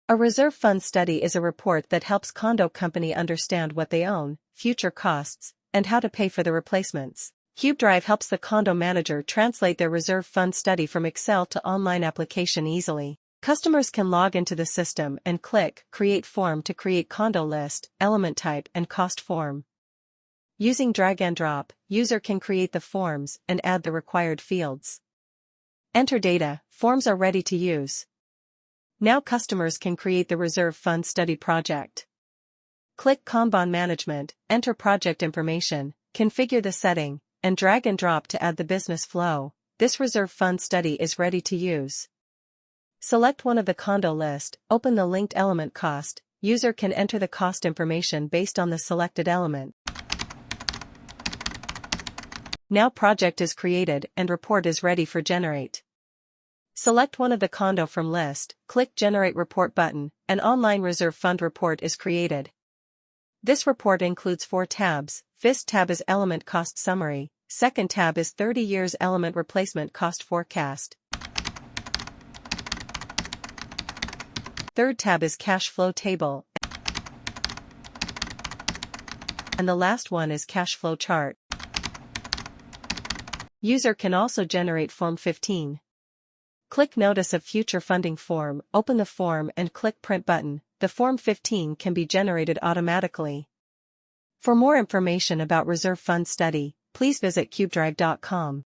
A reserve fund study is a report that helps condo company understand what they own, future costs, and how to pay for the replacements. CubeDrive helps the condo manager translate their reserve fund study from Excel to online application easily. Customers can log into the system and click Create Form to create condo list, element type and cost form. Using drag and drop, user can create the forms and add the required fields. Enter data, forms are ready to use. Now customers can create the reserve fund study project. Click Kanban Management, enter project information, configure the setting, and drag and drop to add the business flow. This reserve fund study is ready to use. Select one of the condo list, open the linked element cost, user can enter the cost information based on the selected element. Now project is created and report is ready for generate. Select one of the condo from list, click Generate Report button, an online reserve fund report is created. This report includes 4 tabs. First tab is Element Cost Summary, second tab is 30 years Element Replacement Cost Forecast. Third tab is Cash Flow Table. And the last one is Cash Flow Chart. User can also generate Form 15. Click Notice of Future Funding Form, open the form and click Print button. The Form 15 can be generated automatically. For more information about Reserve Fund Study, please visit cubedrive.com.